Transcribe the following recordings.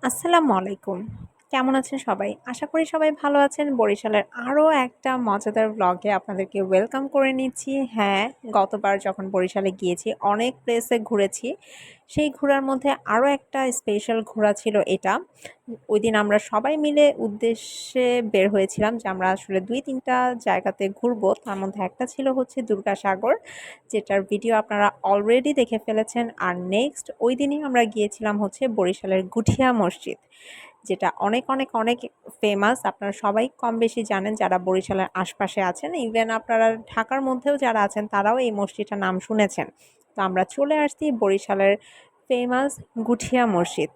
আসসালামু আলাইকুম। কেমন আছেন সবাই? আশা করি সবাই ভালো আছেন। বরিশালের আরও একটা মজাদার ভ্লগে আপনাদেরকে ওয়েলকাম করে নিচ্ছি। হ্যাঁ, গতবার যখন বরিশালে গিয়েছি অনেক প্লেসে ঘুরেছি। সেই ঘোরার মধ্যে আরও একটা স্পেশাল ঘোরা ছিল এটা। ওইদিন আমরা সবাই মিলে উদ্দেশ্যে বের হয়েছিলাম যে আমরা আসলে ২-৩ টা জায়গাতে ঘুরবো। তার মধ্যে একটা ছিল হচ্ছে দুর্গাসাগর, যেটার ভিডিও আপনারা অলরেডি দেখে ফেলেছেন। আর নেক্সট ওইদিনই আমরা গিয়েছিলাম হচ্ছে বরিশালের গুঠিয়া মসজিদ, যেটা অনেক অনেক অনেক ফেমাস। আপনারা সবাই কম বেশি জানেন যারা বরিশালের আশপাশে আছেন। ইভেন আপনারা ঢাকার মধ্যেও যারা আছেন তারাও এই মসজিদটার নাম শুনেছেন। তো আমরা চলে আসছি বরিশালের ফেমাস গুঠিয়া মসজিদ।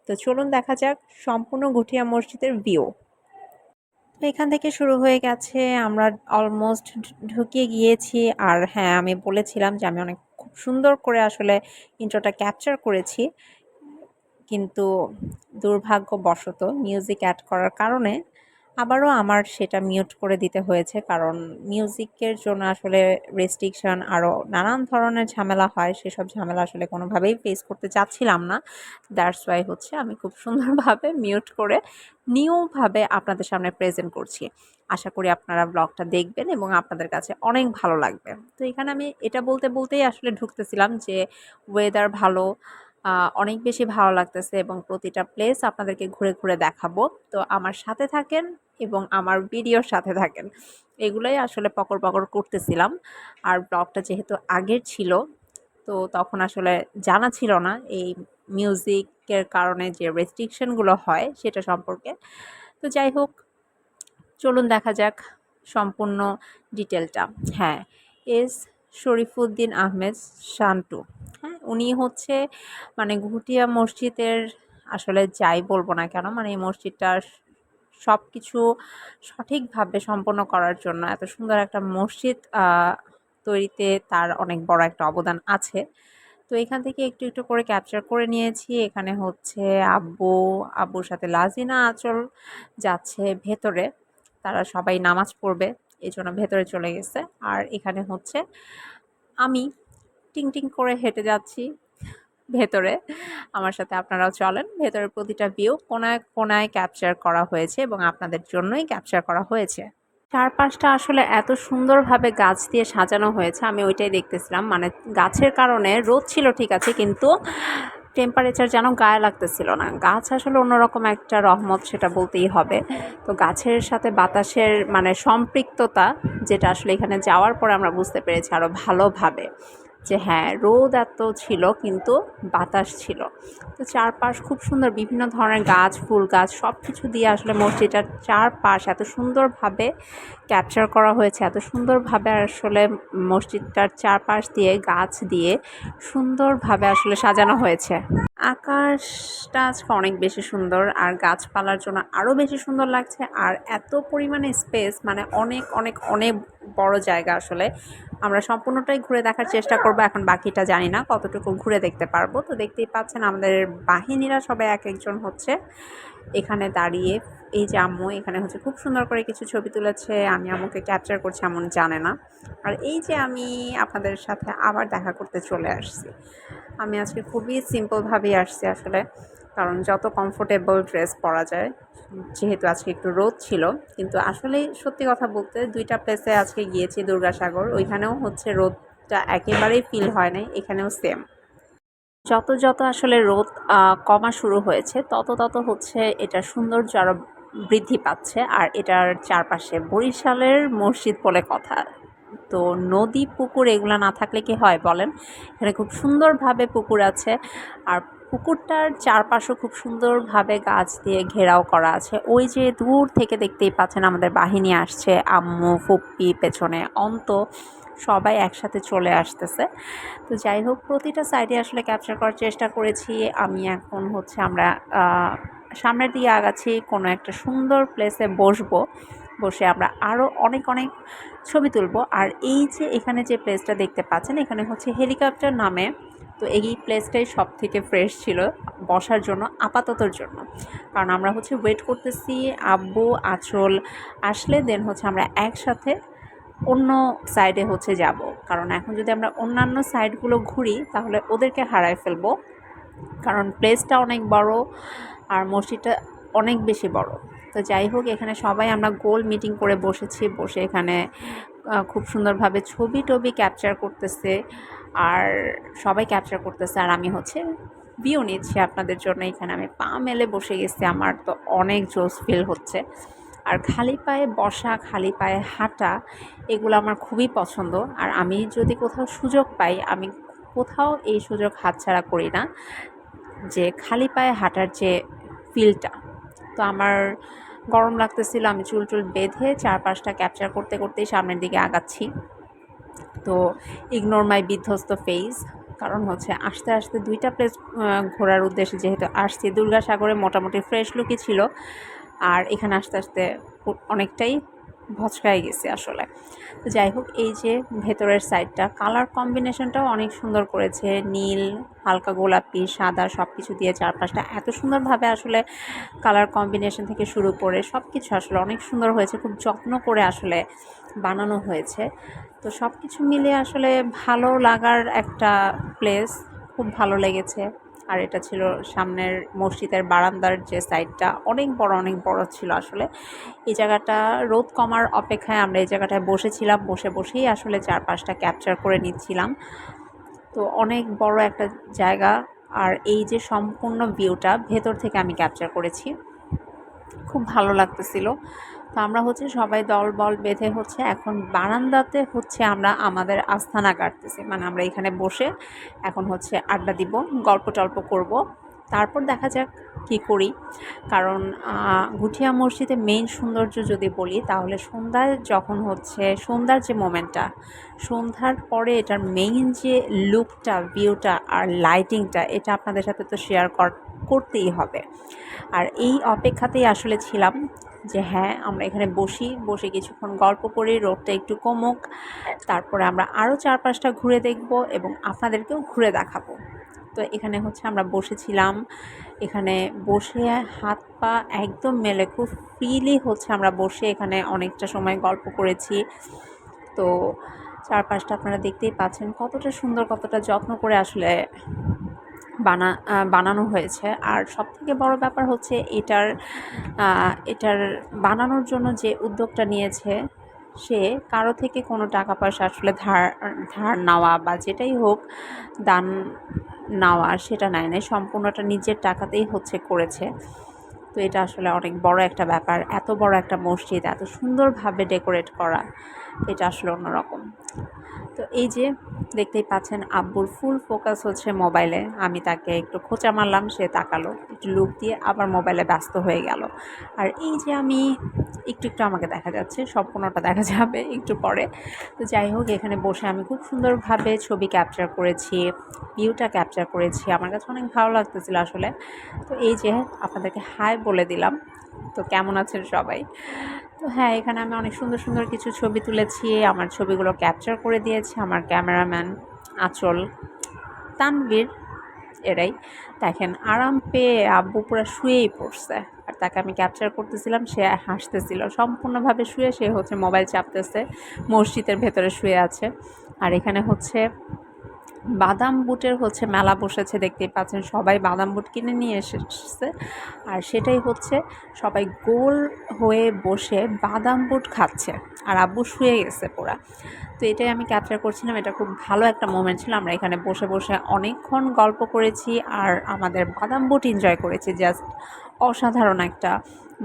তো চলুন দেখা যাক সম্পূর্ণ গুঠিয়া মসজিদের ভিউ। তো এখান থেকে শুরু হয়ে গেছে, আমরা অলমোস্ট ঢুকে গিয়েছি। আর হ্যাঁ, আমি বলেছিলাম যে আমি অনেক খুব সুন্দর করে আসলে ইন্ট্রোটা ক্যাপচার করেছি, কিন্তু দুর্ভাগ্যবশত মিউজিক অ্যাড করার কারণে আবারও আমার সেটা মিউট করে দিতে হয়েছে। কারণ মিউজিকের জন্য আসলে রেস্ট্রিকশন আরও নানান ধরনের ঝামেলা হয়, সেসব ঝামেলা আসলে কোনোভাবেই ফেস করতে চাচ্ছিলাম না। দ্যাটস ওয়াই হচ্ছে আমি খুব সুন্দরভাবে মিউট করে নিউভাবে আপনাদের সামনে প্রেজেন্ট করছি। আশা করি আপনারা ব্লগটা দেখবেন এবং আপনাদের কাছে অনেক ভালো লাগবে। তো এখানে আমি এটা বলতে বলতেই আসলে ঢুকতেছিলাম যে ওয়েদার ভালো, অনেক বেশি ভালো লাগতেছে এবং প্রতিটা প্লেস আপনাদেরকে ঘুরে ঘুরে দেখাবো। তো আমার সাথে থাকেন এবং আমার ভিডিওর সাথে থাকেন। এগুলোই আসলে পকর পকর করতেছিলাম। আর ব্লগটা যেহেতু আগের ছিল, তো তখন আসলে জানা ছিল না এই মিউজিকের কারণে যে রেস্ট্রিকশনগুলো হয় সেটা সম্পর্কে। তো যাই হোক, চলুন দেখা যাক সম্পূর্ণ ডিটেলটা। হ্যাঁ, এস শরীফুদ্দীন আহমেদ শান্টু। হ্যাঁ, উনি হচ্ছে মানে ঘুটিয়া মসজিদের আসলে যাই বলবো না কেন, মানে এই মসজিদটা সব কিছু সঠিকভাবে সম্পন্ন করার জন্য, এত সুন্দর একটা মসজিদ তৈরিতে তার অনেক বড় একটা অবদান আছে। তো এখান থেকে একটু একটু করে ক্যাপচার করে নিয়েছি। এখানে হচ্ছে আব্বুর সাথে লাজিনা আঁচল যাচ্ছে ভেতরে, তারা সবাই নামাজ পড়বে, এজন্য ভেতরে চলে গেছে। আর এখানে হচ্ছে আমি টিং টিং করে হেঁটে যাচ্ছি ভেতরে। আমার সাথে আপনারাও চলেন। ভেতরের প্রতিটা ভিউ কোনায় কোনায় ক্যাপচার করা হয়েছে এবং আপনাদের জন্যই ক্যাপচার করা হয়েছে। চারপাশটা আসলে এত সুন্দরভাবে গাছ দিয়ে সাজানো হয়েছে, আমি ওইটাই দেখতেছিলাম। মানে গাছের কারণে রোদ ছিল ঠিক আছে, কিন্তু টেম্পারেচার যেন গায়ে লাগতেছিল না। গাছ আসলে অন্যরকম একটা রহমত, সেটা বলতেই হবে। তো গাছের সাথে বাতাসের মানে সম্পৃক্ততা, যেটা আসলে এখানে যাওয়ার পরে আমরা বুঝতে পেরেছি আরও ভালোভাবে, যে হ্যাঁ, রোদ এত ছিল কিন্তু বাতাস ছিল। তো চারপাশ খুব সুন্দর, বিভিন্ন ধরনের গাছ, ফুল গাছ সব কিছু দিয়ে আসলে মসজিদটার চারপাশ এত সুন্দরভাবে ক্যাপচার করা হয়েছে। এত সুন্দরভাবে আসলে মসজিদটার চারপাশ দিয়ে গাছ দিয়ে সুন্দরভাবে আসলে সাজানো হয়েছে। আকাশটা আজকে অনেক বেশি সুন্দর, আর গাছপালার জন্য আরও বেশি সুন্দর লাগছে। আর এত পরিমাণে স্পেস, মানে অনেক অনেক অনেক বড় জায়গা আসলে। আমরা সম্পূর্ণটাই ঘুরে দেখার চেষ্টা করব। এখন বাকিটা জানি না কতটুকু ঘুরে দেখতে পারবো। তো দেখতেই পাচ্ছেন আমাদের বাহিনীরা সবাই এক একজন হচ্ছে এখানে দাঁড়িয়ে। এই যে আম্মু এখানে হচ্ছে খুব সুন্দর করে কিছু ছবি তুলেছে, আমি আম্মুকে ক্যাপচার করছি, এমন জানে না। আর এই যে আমি আপনাদের সাথে আবার দেখা করতে চলে আসছি। আমি আজকে খুবই সিম্পলভাবেই আসছি আসলে, কারণ যত কমফোর্টেবল ড্রেস পরা যায়, যেহেতু আজকে একটু রোদ ছিল। কিন্তু আসলেই সত্যি কথা বলতে ২টা প্লেসে আজকে গিয়েছি, দুর্গাসাগর ওইখানেও হচ্ছে রোদটা একেবারেই ফিল হয় নাই, এখানেও সেম। যত যত আসলে রোদ কমা শুরু হয়েছে তত তত হচ্ছে এটার সৌন্দর্য আরও বৃদ্ধি পাচ্ছে। আর এটার চারপাশে বরিশালের মসজিদ বলে কথা। তো নদী পুকুর এগুলো না থাকলে কি হয় বলেন? এখানে খুব সুন্দরভাবে পুকুর আছে, আর পুকুরটার চারপাশও খুব সুন্দরভাবে গাছ দিয়ে ঘেরাও করা আছে। ওই যে দূর থেকে দেখতেই পাচ্ছেন আমাদের বাহিনী আসছে, আম্মু, ফুপ্পি, পেছনে অন্ত, সবাই একসাথে চলে আসতেছে। তো যাই হোক, প্রতিটা সাইডে আসলে ক্যাপচার করার চেষ্টা করেছি। আমি এখন হচ্ছে আমরা সামনের দিকে আগাচ্ছি, কোনো একটা সুন্দর প্লেসে বসবো, বসে আমরা আরও অনেক অনেক ছবি তুলব। আর এই যে এখানে যে প্লেসটা দেখতে পাচ্ছেন, এখানে হচ্ছে হেলিকপ্টার নামে। তো এই প্লেসটাই সব থেকে ফ্রেশ ছিল বসার জন্য, আপাততর জন্য। কারণ আমরা হচ্ছে ওয়েট করতেছি আব্বু আঁচল আসলে, দেন হচ্ছে আমরা একসাথে অন্য সাইডে হচ্ছে যাব। কারণ এখন যদি আমরা অন্যান্য সাইডগুলো ঘুরি তাহলে ওদেরকে হারায় ফেলবো, কারণ প্লেসটা অনেক বড় আর মসজিদটা অনেক বেশি বড়। তো যাই হোক, এখানে সবাই আমরা গোল মিটিং করে বসেছি, বসে এখানে খুব সুন্দরভাবে ছবি-টবি ক্যাপচার করতেছে, আর সবাই ক্যাপচার করতেছে, আর আমি হচ্ছে ভিউ নিচ্ছি আপনাদের জন্য। এখানে আমি পা মেলে বসে গেছি, আমার তো অনেক জোশ ফিল হচ্ছে। আর খালি পায়ে বসা, খালি পায়ে হাঁটা, এগুলো আমার খুবই পছন্দ। আর আমি যদি কোথাও সুযোগ পাই, আমি কোথাও এই সুযোগ হাতছাড়া করি না, যে খালি পায়ে হাঁটার যে ফিলটা। তো আমার গরম লাগতেছিল, আমি চুল টুল বেঁধে চারপাশটা ক্যাপচার করতে করতেই সামনের দিকে আগাচ্ছি। তো ইগনোর মাই বিধ্বস্ত ফেস, কারণ হচ্ছে আস্তে আস্তে 2টা প্লেস ঘোরার উদ্দেশ্যে যেহেতু আসছি। দুর্গাসাগরে মোটামুটি ফ্রেশ লুকই ছিল, আর এখানে আস্তে আস্তে অনেকটাই ভচকায় গেছে আসলে। তো যাই হোক, এই যে ভেতরের সাইডটা, কালার কম্বিনেশনটাও অনেক সুন্দর করেছে, নীল, হালকা গোলাপি, সাদা সব কিছু দিয়ে চারপাশটা এত সুন্দরভাবে আসলে কালার কম্বিনেশন থেকে শুরু করে সব কিছু আসলে অনেক সুন্দর হয়েছে, খুব যত্ন করে আসলে বানানো হয়েছে। তো সব কিছু মিলিয়ে আসলে ভালো লাগার একটা প্লেস, খুব ভালো লেগেছে। আর এটা ছিল সামনের মসজিদের বারান্দার যে সাইডটা, অনেক বড় অনেক বড় ছিল আসলে। এই জায়গাটা রোদ কমার অপেক্ষায় আমরা এই জায়গাটায় বসেছিলাম, বসে বসেই আসলে চারপাশটা ক্যাপচার করে নিচ্ছিলাম। তো অনেক বড় একটা জায়গা, আর এই যে সম্পূর্ণ ভিউটা ভেতর থেকে আমি ক্যাপচার করেছি, খুব ভালো লাগতেছিল। তো আমরা হচ্ছে সবাই দলবল বেঁধে হচ্ছে এখন বারান্দাতে হচ্ছে আমরা আমাদের আস্তানা কাটতেছি, মানে আমরা এখানে বসে এখন হচ্ছে আড্ডা দিব, গল্প টল্প করব, তারপর দেখা যাক কি করি। কারণ গুঠিয়া মসজিদে মেইন সৌন্দর্য যদি বলি, তাহলে সন্ধ্যায় যখন হচ্ছে সন্ধ্যার যে মোমেন্টটা, সন্ধ্যার পরে এটার মেইন যে লুকটা, ভিউটা আর লাইটিংটা, এটা আপনাদের সাথে তো শেয়ার করতেই হবে। আর এই অপেক্ষাতেই আসলে ছিলাম যে হ্যাঁ, আমরা এখানে বসে কিছুক্ষণ গল্প করি, রোদটা একটু কমুক, তারপরে আমরা আরও চারপাশটা ঘুরে দেখব এবং আপনাদেরকেও ঘুরে দেখাবো। তো এখানে হচ্ছে আমরা বসেছিলাম, এখানে বসে হাত পা একদম মেলে খুব ফ্রিলি হচ্ছে আমরা বসে এখানে অনেকটা সময় গল্প করেছি। তো চারপাশটা আপনারা দেখতেই পাচ্ছেন কতটা সুন্দর, কতটা যত্ন করে আসলে বানানো হয়েছে। আর সবথেকে বড় ব্যাপার হচ্ছে এটার বানানোর জন্য যে উদ্যোগটা নিয়েছে, সে কারো থেকে কোনো টাকা পয়সা আসলে ধার নেওয়া বা যেটাই হোক, দান নেওয়া, সেটা নেয় নাই, সম্পূর্ণটা নিজের টাকাতেই হচ্ছে করেছে। তো এটা আসলে অনেক বড় একটা ব্যাপার, এত বড় একটা মসজিদ এত সুন্দরভাবে ডেকোরেট করা, এটা আসলে অন্যরকম। তো এই যে দেখতেই পাচ্ছেন, আব্বুর ফুল ফোকাস হচ্ছে মোবাইলে, আমি তাকে একটু খোঁচা মারলাম, সে তাকালো, একটু লুক দিয়ে আবার মোবাইলে ব্যস্ত হয়ে গেল। আর এই যে আমি একটু একটু আমাকে দেখা যাচ্ছে, সম্পূর্ণটা দেখা যাবে একটু পরে। তো যাই হোক, এখানে বসে আমি খুব সুন্দরভাবে ছবি ক্যাপচার করেছি, ভিউটা ক্যাপচার করেছি, আমার কাছে অনেক ভালো লাগতেছিল আসলে। তো এই যে আপনাদেরকে হাই বলে দিলাম। তো কেমন আছেন সবাই? তো হ্যাঁ, এখানে আমি অনেক সুন্দর সুন্দর কিছু ছবি তুলেছি, আমার ছবিগুলো ক্যাপচার করে দিয়েছে আমার ক্যামেরাম্যান আঁচল, তানভীর, এরাই। দেখেন আরাম পেয়ে আব্বু পুরো শুয়েই পড়ছে, আর তাকে আমি ক্যাপচার করতেছিলাম, সে হাসতেছিল, সম্পূর্ণভাবে শুয়ে সে হচ্ছে মোবাইল চাপতেছে, মসজিদের ভেতরে শুয়ে আছে। আর এখানে হচ্ছে বাদাম বুটের হচ্ছে মেলা বসেছে, দেখতেই পাচ্ছেন সবাই বাদাম বুট কিনে নিয়ে এসেছে, আর সেটাই হচ্ছে সবাই গোল হয়ে বসে বাদাম বুট খাচ্ছে, আর আব্বু শুয়ে গেছে পুরা। তো এটাই আমি ক্যাপচার করছিলাম, এটা খুব ভালো একটা মোমেন্ট ছিল। আমরা এখানে বসে বসে অনেকক্ষণ গল্প করেছি আর আমাদের বাদাম বুট এনজয় করেছি, জাস্ট অসাধারণ একটা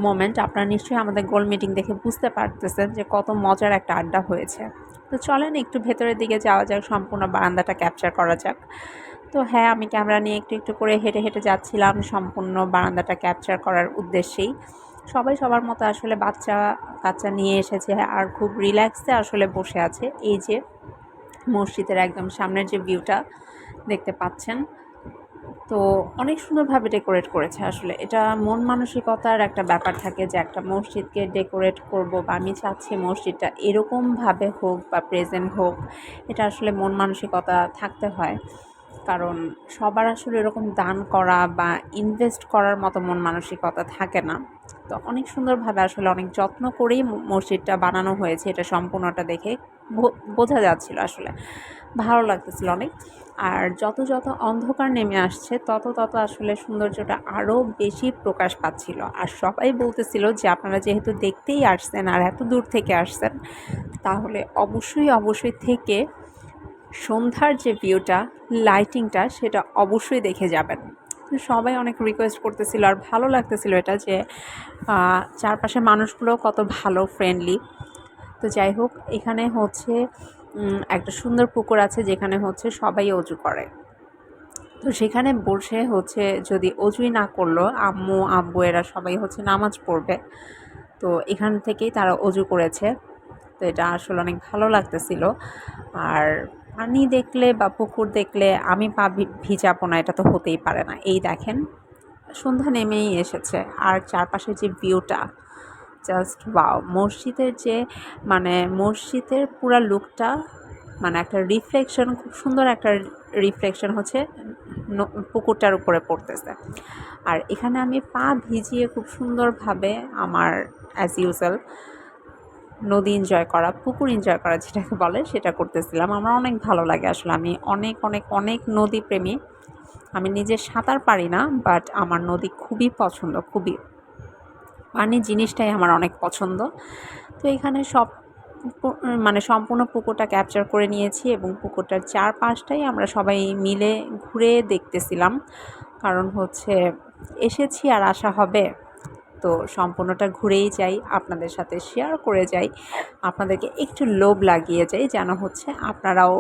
মোমেন্ট। আপনারা নিশ্চয়ই আমাদের গোল মিটিং দেখে বুঝতে পারতেছেন যে কত মজার একটা আড্ডা হয়েছে। তো চলেন একটু ভেতরের দিকে যাওয়া যাক, সম্পূর্ণ বারান্দাটা ক্যাপচার করা যাক। তো হ্যাঁ, আমি ক্যামেরা নিয়ে একটু একটু করে হেঁটে হেঁটে যাচ্ছিলাম সম্পূর্ণ বারান্দাটা ক্যাপচার করার উদ্দেশ্যেই। সবাই সবার মতো আসলে বাচ্চা কাচ্চা নিয়ে এসেছে আর খুব রিল্যাক্সে আসলে বসে আছে। এই যে মসজিদের একদম সামনের যে ভিউটা দেখতে পাচ্ছেন, তো অনেক সুন্দরভাবে ডেকোরেট করেছে আসলে। এটা মন মানসিকতার একটা ব্যাপার থাকে যে একটা মসজিদকে ডেকোরেট করব, বা আমি চাচ্ছি মসজিদটা এরকমভাবে হোক বা প্রেজেন্ট হোক, এটা আসলে মন মানসিকতা থাকতে হয়। কারণ সবার আসলে এরকম দান করা বা ইনভেস্ট করার মতো মন মানসিকতা থাকে না। তো অনেক সুন্দরভাবে আসলে অনেক যত্ন করেই মসজিদটা বানানো হয়েছে, এটা সম্পূর্ণটা দেখে বোঝা যাচ্ছিল আসলে। ভালো লাগতেছিল অনেক। আর যত যত অন্ধকার নেমে আসছে তত তত আসলে সৌন্দর্যটা আরও বেশি প্রকাশ পাচ্ছিল। আর সবাই বলতেছিল যে আপনারা যেহেতু দেখতেই আসছেন আর এত দূর থেকে আসছেন, তাহলে অবশ্যই অবশ্যই থেকে সন্ধ্যার যে ভিউটা, লাইটিংটা সেটা অবশ্যই দেখে যাবেন। তো সবাই অনেক রিকোয়েস্ট করতেছিল আর ভালো লাগতেছিল এটা যে চারপাশের মানুষগুলো কত ভালো, ফ্রেন্ডলি। তো যাই হোক, এখানে হচ্ছে একটা সুন্দর পুকুর আছে যেখানে হচ্ছে সবাই অজু করে। তো সেখানে বসে হচ্ছে যদি অজুই না করলো, আম্মু আব্বু এরা সবাই হচ্ছে নামাজ পড়বে, তো এখান থেকেই তারা অজু করেছে। তো এটা আসলে অনেক ভালো লাগতেছিল। আর পানি দেখলে বা পুকুর দেখলে আমি পা ভিজাবো না, এটা তো হতেই পারে না। এই দেখেন, সন্ধ্যা নেমেই এসেছে আর চারপাশের যে ভিউটা, জাস্ট ওয়াও! মসজিদের যে মানে মসজিদের পুরা লুকটা, মানে একটা রিফ্লেকশন, খুব সুন্দর একটা রিফ্লেকশন হচ্ছে পুকুরটার উপরে পড়তেছে। আর এখানে আমি পা ভিজিয়ে খুব সুন্দরভাবে আমার অ্যাজ ইউজুয়াল নদী এনজয় করা, পুকুর এনজয় করা যেটাকে বলে, সেটা করতেছিলাম। আমার অনেক ভালো লাগে আসলে। আমি অনেক অনেক অনেক নদীপ্রেমী। আমি নিজে সাঁতার পারি না, বাট আমার নদী খুবই পছন্দ, খুবই। পানি জিনিসটাই আমার অনেক পছন্দ। তো এখানে মানে সম্পূর্ণ পুকুরটা ক্যাপচার করে নিয়েছি এবং পুকুরটার চারপাশটাই আমরা সবাই মিলে ঘুরে দেখতেছিলাম। কারণ হচ্ছে এসেছি আর আসা হবে, তো সম্পূর্ণটা ঘুরেই যাই, আপনাদের সাথে শেয়ার করে যাই, আপনাদেরকে একটু লোভ লাগিয়ে যাই, যেন হচ্ছে আপনারাও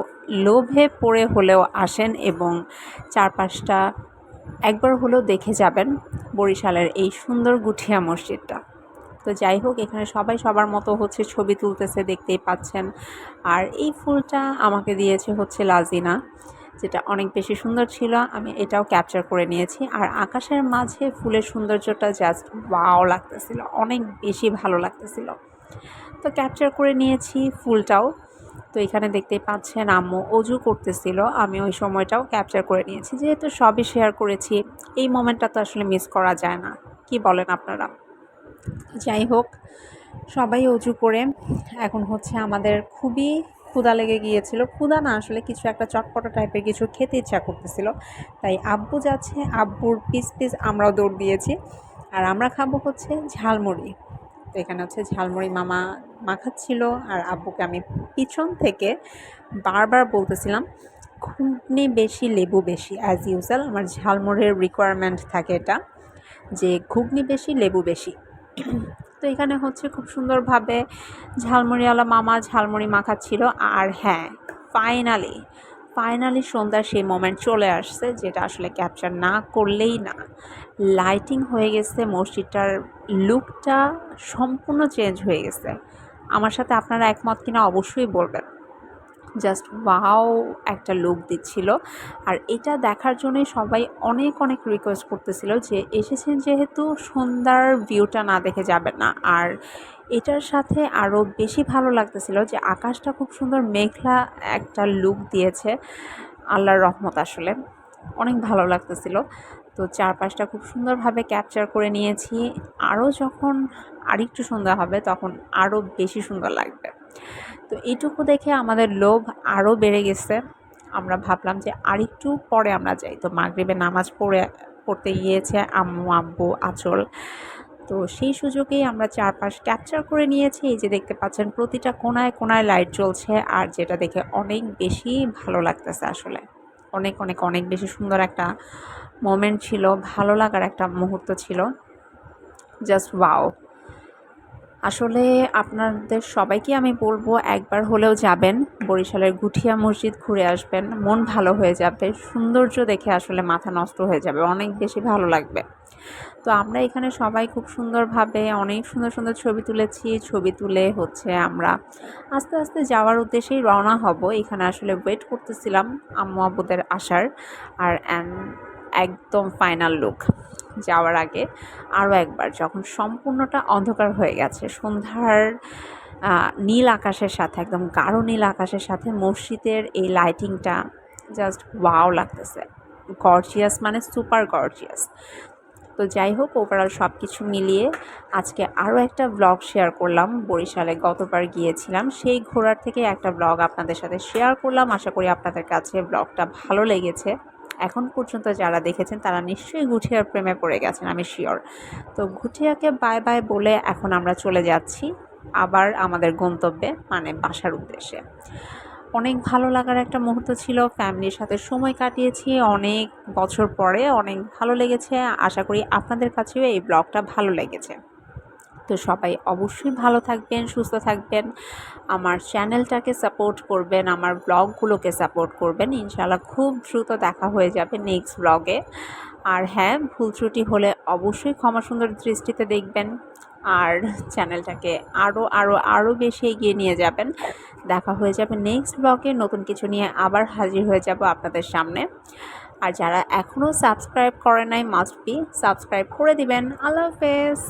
লোভে পড়ে হলেও আসেন এবং চারপাশটা একবার হলেও দেখে যাবেন, বরিশালের এই সুন্দর গুঠিয়া মসজিদটা। তো যাই হোক, এখানে সবাই সবার মতো হচ্ছে ছবি তুলতেছে, দেখতেই পাচ্ছেন। আর এই ফুলটা আমাকে দিয়েছে হচ্ছে লাজিনা, যেটা অনেক বেশি সুন্দর ছিল। আমি এটাও ক্যাপচার করে নিয়েছি। আর আকাশের মাঝে ফুলের সৌন্দর্যটা জাস্ট ওয়াও লাগতেছিল, অনেক বেশি ভালো লাগতেছিল। তো ক্যাপচার করে নিয়েছি ফুলটাও। তো এখানে দেখতেই পাচ্ছেন আম্মু অজু করতেছিল, আমি ওই সময়টাও ক্যাপচার করে নিয়েছি। যেহেতু সবই শেয়ার করেছি, এই মোমেন্টটা তো আসলে মিস করা যায় না, কি বলেন আপনারা? যাই হোক, সবাই অজু করে এখন হচ্ছে আমাদের খুবই ক্ষুধা লেগে গিয়েছিল। ক্ষুধা না, আসলে কিছু একটা চটপটা টাইপের কিছু খেতে ইচ্ছা করতেছিল। তাই আব্বু যাচ্ছে, আব্বুর পিস পিস আমরাও দৌড় দিয়েছি। আর আমরা খাবো হচ্ছে ঝালমুড়ি। তো এখানে হচ্ছে ঝালমুড়ি মামা মাখাচ্ছিল আর আব্বুকে আমি পিছন থেকে বারবার বলতেছিলাম ঘুগনি বেশি, লেবু বেশি। অ্যাজ ইউজুয়াল আমার ঝালমুড়ির রিকোয়ারমেন্ট থাকে এটা, যে ঘুগনি বেশি, লেবু বেশি। তো এখানে হচ্ছে খুব সুন্দরভাবে ঝালমুড়িওয়ালা মামা ঝালমুড়ি মাখাচ্ছিল। আর হ্যাঁ, ফাইনালি ফাইনালি সন্ধ্যার সেই মোমেন্ট চলে আসছে, যেটা আসলে ক্যাপচার না করলেই না। লাইটিং হয়ে গেছে, মসজিদটার লুকটা সম্পূর্ণ চেঞ্জ হয়ে গেছে। আমার সাথে আপনারা একমত কিনা অবশ্যই বলবেন। জাস্ট ওয়াও একটা লুক দিচ্ছিল। আর এটা দেখার জন্যই সবাই অনেক অনেক রিকোয়েস্ট করতেছিল যে এসেছেন যেহেতু সন্ধ্যার ভিউটা না দেখে যাবেন না। আর এটার সাথে আরও বেশি ভালো লাগতেছিল যে আকাশটা খুব সুন্দর মেঘলা একটা লুক দিয়েছে, আল্লাহর রহমত আসলে অনেক ভালো লাগতেছিল। তো চারপাশটা খুব সুন্দরভাবে ক্যাপচার করে নিয়েছি। আরও যখন আরেকটু সুন্দর হবে তখন আরও বেশি সুন্দর লাগবে। তো এইটুকু দেখে আমাদের লোভ আরও বেড়ে গেছে। আমরা ভাবলাম যে আরেকটু পরে আমরা যাই। তো মাগরিবের নামাজ পড়তে গিয়েছে আম্মু, আব্বু, আঁচল। তো সেই সুযোগেই আমরা চারপাশ ক্যাপচার করে নিয়েছি। এই যে দেখতে পাচ্ছেন প্রতিটা কোণায় কোণায় লাইট জ্বলছে, আর যেটা দেখে অনেক বেশি ভালো লাগতেছে আসলে। অনেক অনেক অনেক বেশি সুন্দর একটা মোমেন্ট ছিল, ভালো লাগার একটা মুহূর্ত ছিল। Just wow! আসলে আপনাদের সবাইকে আমি বলবো একবার হলেও যাবেন, বরিশালের গুঠিয়া মসজিদ ঘুরে আসবেন, মন ভালো হয়ে যাবে। সৌন্দর্য দেখে আসলে মাথা নষ্ট হয়ে যাবে, অনেক বেশি ভালো লাগবে। তো আমরা এখানে সবাই খুব সুন্দরভাবে অনেক সুন্দর সুন্দর ছবি তুলেছি। ছবি তুলে হচ্ছে আমরা আস্তে আস্তে যাওয়ার উদ্দেশ্যেই রওনা হব। এখানে আসলে ওয়েট করতেছিলাম আম্মু আব্বুদের আসার। আর একদম ফাইনাল লুক যাওয়ার আগে আরও একবার যখন সম্পূর্ণটা অন্ধকার হয়ে গেছে, সন্ধ্যার নীল আকাশের সাথে, একদম গাঢ় নীল আকাশের সাথে মসজিদের এই লাইটিংটা জাস্ট ওয়াও লাগতেছে। গর্জিয়াস, মানে সুপার গর্জিয়াস। তো যাই হোক, ওভারঅল সব কিছু মিলিয়ে আজকে আরও একটা ব্লগ শেয়ার করলাম। বরিশালে গতবার গিয়েছিলাম, সেই ঘোরার থেকে একটা ব্লগ আপনাদের সাথে শেয়ার করলাম। আশা করি আপনাদের কাছে ব্লগটা ভালো লেগেছে। এখন পর্যন্ত যারা দেখেছেন তারা নিশ্চয়ই গুঠিয়ার প্রেমে পড়ে গেছেন, আমি শিওর। তো গুঠিয়াকে বাই বাই বলে এখন আমরা চলে যাচ্ছি আবার আমাদের গন্তব্যে, মানে বাসার উদ্দেশ্যে। অনেক ভালো লাগার একটা মুহূর্ত ছিল, ফ্যামিলির সাথে সময় কাটিয়েছি অনেক বছর পরে, অনেক ভালো লেগেছে। আশা করি আপনাদের কাছেও এই ব্লগটা ভালো লেগেছে। তো সবাই অবশ্যই ভালো থাকবেন, সুস্থ থাকবেন, আমার চ্যানেলটাকে সাপোর্ট করবেন, আমার ব্লগগুলোকে সাপোর্ট করবেন। ইনশাআল্লাহ খুব দ্রুত দেখা হয়ে যাবে নেক্সট ব্লগে। আর হ্যাঁ, ভুল ত্রুটি হলে অবশ্যই ক্ষমা সুন্দর দৃষ্টিতে দেখবেন, আর চ্যানেলটাকে আরও আরও আরও বেশি এগিয়ে নিয়ে যাবেন। দেখা হয়ে যাবে নেক্সট ব্লগে, নতুন কিছু নিয়ে আবার হাজির হয়ে যাব আপনাদের সামনে। আর যারা এখনও সাবস্ক্রাইব করে নাই, মাস্ট বি সাবস্ক্রাইব করে দিবেন। আল্লাহ হাফেজ।